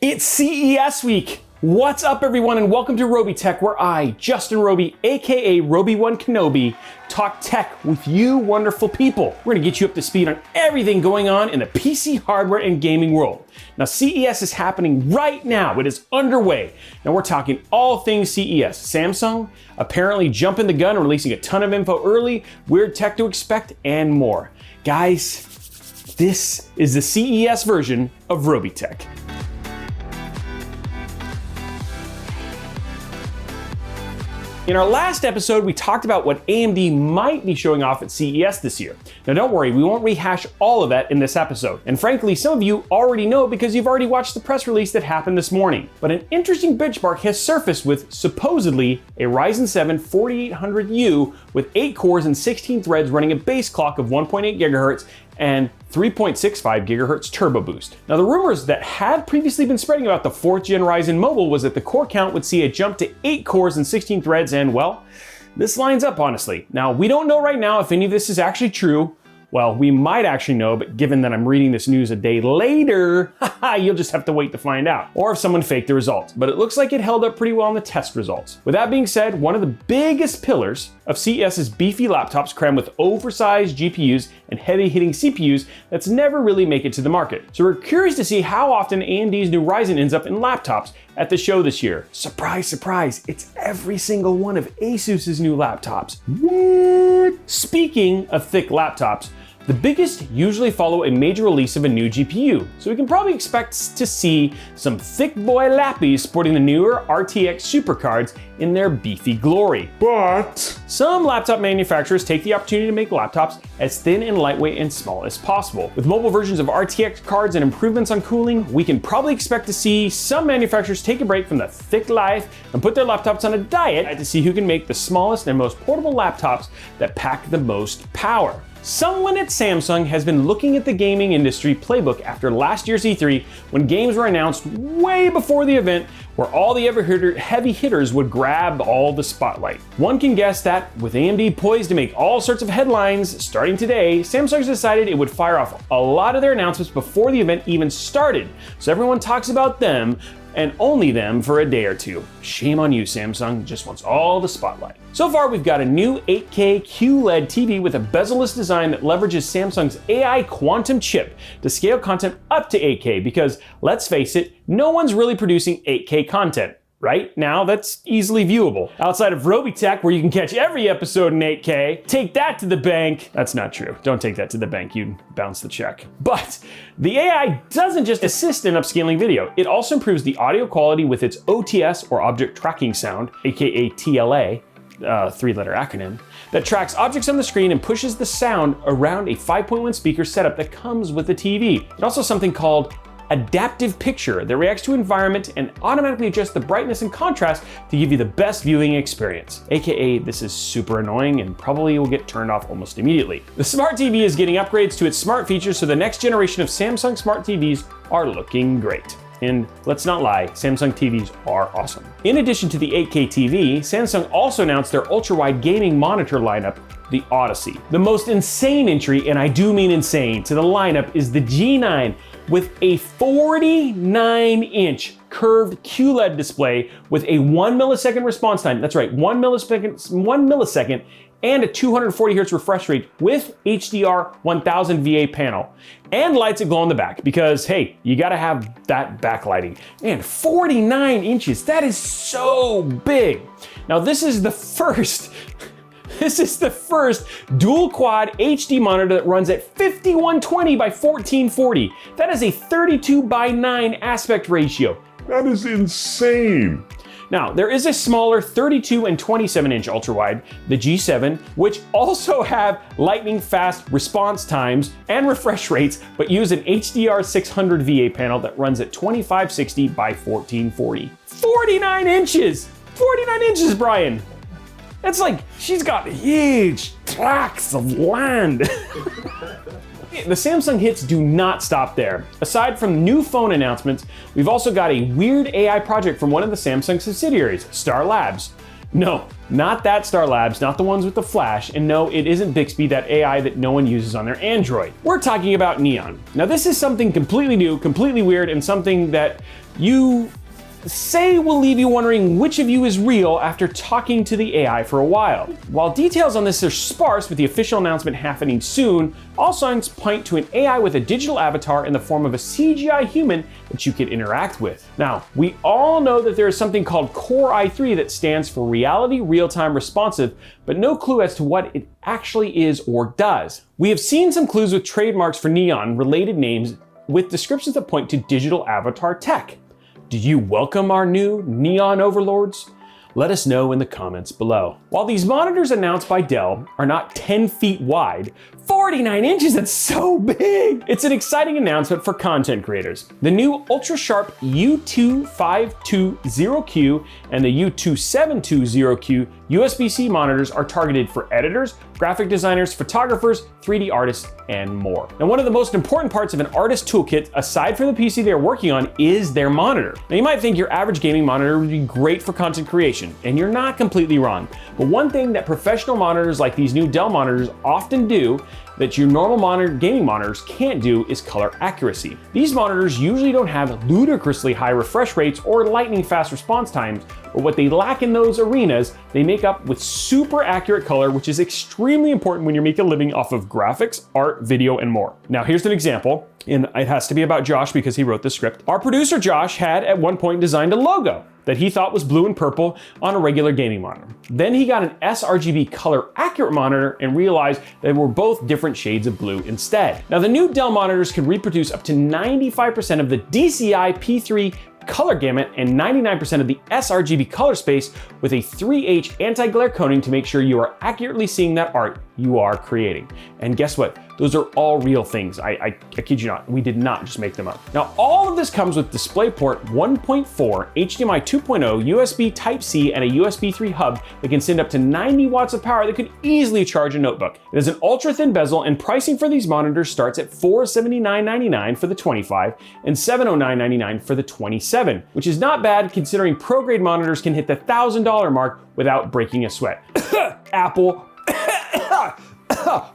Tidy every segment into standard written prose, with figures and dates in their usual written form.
It's CES week. What's up, everyone, and welcome to Robeytech, where I, Justin Robey, aka Robey1 Kenobi, talk tech with you wonderful people. We're gonna get you up to speed on everything going on in the PC hardware and gaming world. Now, CES is happening right now. It is underway. Now, we're talking all things CES. Samsung apparently jumping the gun and releasing a ton of info early, weird tech to expect, and more. Guys, this is the CES version of Robeytech. In our last episode, we talked about what AMD might be showing off at CES this year. Now don't worry, we won't rehash all of that in this episode. And frankly, some of you already know because you've already watched the press release that happened this morning. But an interesting benchmark has surfaced with supposedly a Ryzen 7 4800U with 8 cores and 16 threads running a base clock of 1.8 gigahertz and 3.65 gigahertz turbo boost. Now, the rumors that had previously been spreading about the 4th gen Ryzen mobile was that the core count would see a jump to 8 cores and 16 threads, and well, this lines up honestly. Now, we don't know right now if any of this is actually true. Well, we might actually know, but given that I'm reading this news a day later, you'll just have to wait to find out. Or if someone faked the results, but it looks like it held up pretty well in the test results. With that being said, one of the biggest pillars of CES is beefy laptops crammed with oversized GPUs and heavy-hitting CPUs that's never really make it to the market. So we're curious to see how often AMD's new Ryzen ends up in laptops at the show this year. Surprise, surprise, it's every single one of Asus's new laptops. What? Speaking of thick laptops, the biggest usually follow a major release of a new GPU, so we can probably expect to see some thick boy lappies sporting the newer RTX supercards in their beefy glory. But some laptop manufacturers take the opportunity to make laptops as thin and lightweight and small as possible. With mobile versions of RTX cards and improvements on cooling, we can probably expect to see some manufacturers take a break from the thick life and put their laptops on a diet to see who can make the smallest and most portable laptops that pack the most power. Someone at Samsung has been looking at the gaming industry playbook after last year's E3 when games were announced way before the event where all the heavy hitters would grab all the spotlight. One can guess that with AMD poised to make all sorts of headlines starting today, Samsung's decided it would fire off a lot of their announcements before the event even started, so everyone talks about them and only them for a day or two. Shame on you, Samsung, just wants all the spotlight. So far, we've got a new 8K QLED TV with a bezel-less design that leverages Samsung's AI quantum chip to scale content up to 8K because, let's face it, no one's really producing 8K content. Right now, that's easily viewable. Outside of Robeytech, where you can catch every episode in 8K, take that to the bank. That's not true. Don't take that to the bank. You'd bounce the check. But the AI doesn't just assist in upscaling video. It also improves the audio quality with its OTS, or object tracking sound, aka TLA, three-letter acronym, that tracks objects on the screen and pushes the sound around a 5.1 speaker setup that comes with the TV. It also has something called adaptive picture that reacts to environment and automatically adjusts the brightness and contrast to give you the best viewing experience. AKA, this is super annoying and probably will get turned off almost immediately. The smart TV is getting upgrades to its smart features, so the next generation of Samsung smart TVs are looking great. And let's not lie, Samsung TVs are awesome. In addition to the 8K TV, Samsung also announced their ultrawide gaming monitor lineup, the Odyssey. The most insane entry, and I do mean insane, to the lineup is the G9 with a 49-inch curved QLED display with a 1 millisecond response time. That's right, 1 millisecond, and a 240 hertz refresh rate with HDR 1000 VA panel. And lights that glow in the back because, hey, you gotta have that backlighting. Man, 49 inches, that is so big. Now, this is the first dual quad HD monitor that runs at 5120 by 1440. That is a 32:9 aspect ratio. That is insane. Now, there is a smaller 32 and 27 inch ultrawide, the G7, which also have lightning fast response times and refresh rates, but use an HDR 600 VA panel that runs at 2560 by 1440. 49 inches! 49 inches, Brian! That's like, she's got huge tracts of land. The Samsung hits do not stop there. Aside from new phone announcements, we've also got a weird AI project from one of the Samsung subsidiaries, Star Labs. No, not that Star Labs, not the ones with the flash, and no, it isn't Bixby, that AI that no one uses on their Android. We're talking about Neon. Now this is something completely new, completely weird, and something that you say will leave you wondering which of you is real after talking to the AI for a while. While details on this are sparse, with the official announcement happening soon, all signs point to an AI with a digital avatar in the form of a CGI human that you can interact with. Now, we all know that there is something called Core i3 that stands for Reality Real-Time Responsive, but no clue as to what it actually is or does. We have seen some clues with trademarks for Neon related names with descriptions that point to digital avatar tech. Do you welcome our new Neon overlords? Let us know in the comments below. While these monitors announced by Dell are not 10 feet wide, 49 inches, that's so big! It's an exciting announcement for content creators. The new UltraSharp U2520Q and the U2720Q USB-C monitors are targeted for editors, graphic designers, photographers, 3D artists, and more. Now, one of the most important parts of an artist toolkit, aside from the PC they're working on, is their monitor. Now, you might think your average gaming monitor would be great for content creation, and you're not completely wrong. But one thing that professional monitors like these new Dell monitors often do that your normal gaming monitors can't do is color accuracy. These monitors usually don't have ludicrously high refresh rates or lightning fast response times, but what they lack in those arenas, they make up with super accurate color, which is extremely important when you're making a living off of graphics, art, video, and more. Now, here's an example, and it has to be about Josh because he wrote the script. Our producer Josh had at one point designed a logo that he thought was blue and purple on a regular gaming monitor. Then he got an sRGB color accurate monitor and realized they were both different shades of blue instead. Now, the new Dell monitors can reproduce up to 95% of the DCI P3 color gamut and 99% of the sRGB color space with a 3H anti-glare coating to make sure you are accurately seeing that art you are creating. And guess what? Those are all real things. I kid you not. We did not just make them up. Now, all of this comes with DisplayPort 1.4, HDMI 2.0, USB Type-C, and a USB 3 hub that can send up to 90 watts of power that could easily charge a notebook. It has an ultra-thin bezel, and pricing for these monitors starts at $479.99 for the 25 and $709.99 for the 27, which is not bad considering pro-grade monitors can hit the $1,000 mark without breaking a sweat. Apple.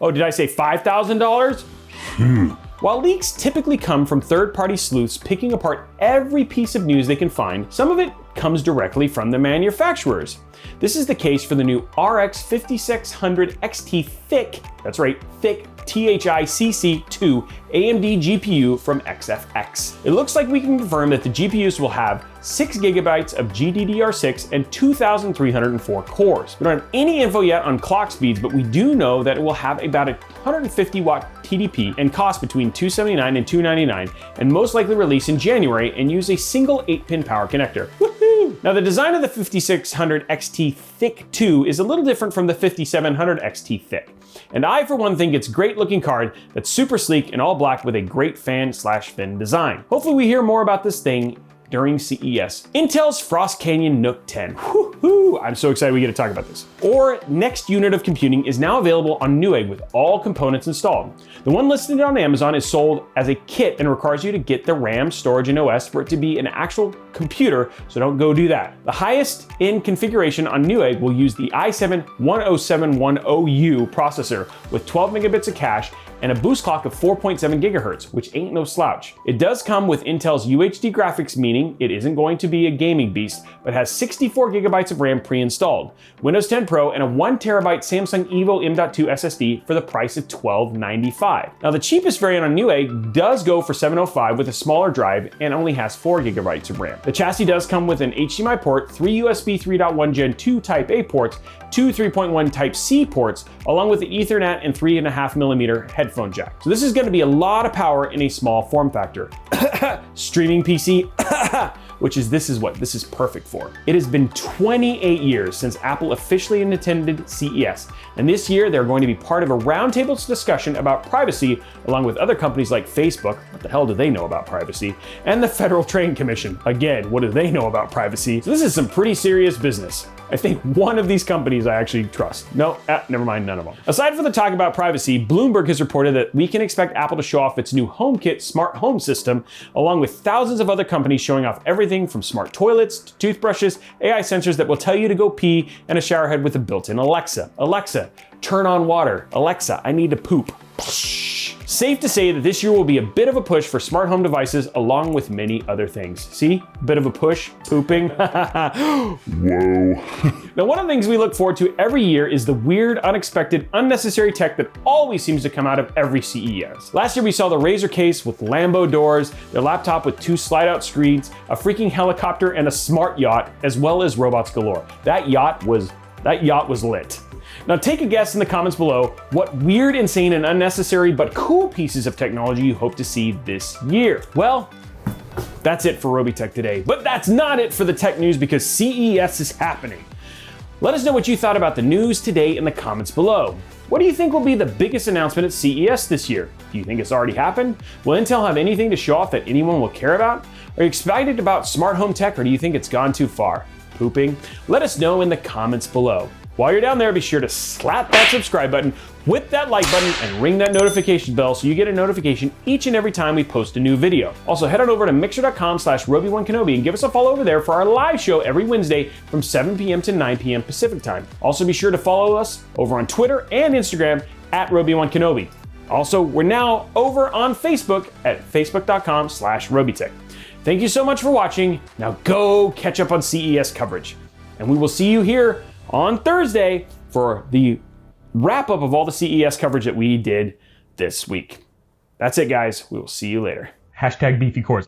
Oh, did I say $5,000? While leaks typically come from third-party sleuths picking apart every piece of news they can find, some of it comes directly from the manufacturers. This is the case for the new RX 5600 XT THICC, that's right, THICC THICC2 AMD GPU from XFX. It looks like we can confirm that the GPUs will have 6 GB of GDDR6 and 2,304 cores. We don't have any info yet on clock speeds, but we do know that it will have about a 150 watt TDP and cost between $279 and $299, and most likely release in January and use a single 8-pin power connector. Woohoo! Now, the design of the 5600 XT THICC2 is a little different from the 5700 XT THICC. And I, for one, think it's a great looking card that's super sleek and all black with a great fan/fin design. Hopefully we hear more about this thing during CES. Intel's Frost Canyon Nook 10. Woohoo! I'm so excited we get to talk about this. Or next unit of computing is now available on Newegg with all components installed. The one listed on Amazon is sold as a kit and requires you to get the RAM, storage, and OS for it to be an actual computer, so don't go do that. The highest in configuration on Newegg will use the i7-10710U processor with 12 megabits of cache and a boost clock of 4.7 gigahertz, which ain't no slouch. It does come with Intel's UHD graphics, meaning it isn't going to be a gaming beast, but has 64 gigabytes of RAM pre-installed, Windows 10 Pro, and a 1 terabyte Samsung Evo M.2 SSD for the price of $1295. Now, the cheapest variant on Newegg does go for $705 with a smaller drive and only has 4 gigabytes of RAM. The chassis does come with an HDMI port, 3 USB 3.1 Gen 2 Type A ports, 2 3.1 Type C ports, along with the Ethernet and 3.5mm headphone jack. So this is going to be a lot of power in a small form factor. Streaming PC, this is perfect for. It has been 28 years since Apple officially attended CES, and this year they're going to be part of a roundtable discussion about privacy, along with other companies like Facebook, what the hell do they know about privacy, and the Federal Trade Commission. Again, what do they know about privacy? So this is some pretty serious business. I think one of these companies I actually trust. No, never mind, none of them. Aside from the talk about privacy, Bloomberg has reported that we can expect Apple to show off its new HomeKit smart home system, along with thousands of other companies showing off everything from smart toilets to toothbrushes, AI sensors that will tell you to go pee, and a shower head with a built-in Alexa. Alexa, turn on water. Alexa, I need to poop. Safe to say that this year will be a bit of a push for smart home devices along with many other things. See? Bit of a push, pooping. Whoa. Now, one of the things we look forward to every year is the weird, unexpected, unnecessary tech that always seems to come out of every CES. Last year we saw the Razer case with Lambo doors, their laptop with 2 slide-out screens, a freaking helicopter, and a smart yacht, as well as robots galore. That yacht was lit. Now take a guess in the comments below what weird, insane, and unnecessary but cool pieces of technology you hope to see this year. Well, that's it for Robeytech today, but that's not it for the tech news because CES is happening. Let us know what you thought about the news today in the comments below. What do you think will be the biggest announcement at CES this year? Do you think it's already happened? Will Intel have anything to show off that anyone will care about? Are you excited about smart home tech, or do you think it's gone too far? Pooping? Let us know in the comments below. While you're down there, be sure to slap that subscribe button, whip that like button, and ring that notification bell so you get a notification each and every time we post a new video. Also, head on over to mixer.com/Robey1Kenobi and give us a follow over there for our live show every Wednesday from 7 p.m. to 9 p.m. Pacific time. Also, be sure to follow us over on Twitter and Instagram at Robey1Kenobi. Also, we're now over on Facebook at facebook.com/Robeytech. Thank you so much for watching. Now go catch up on CES coverage. And we will see you here on Thursday for the wrap up of all the CES coverage that we did this week. That's it, guys. We will see you later. #BeefyCores.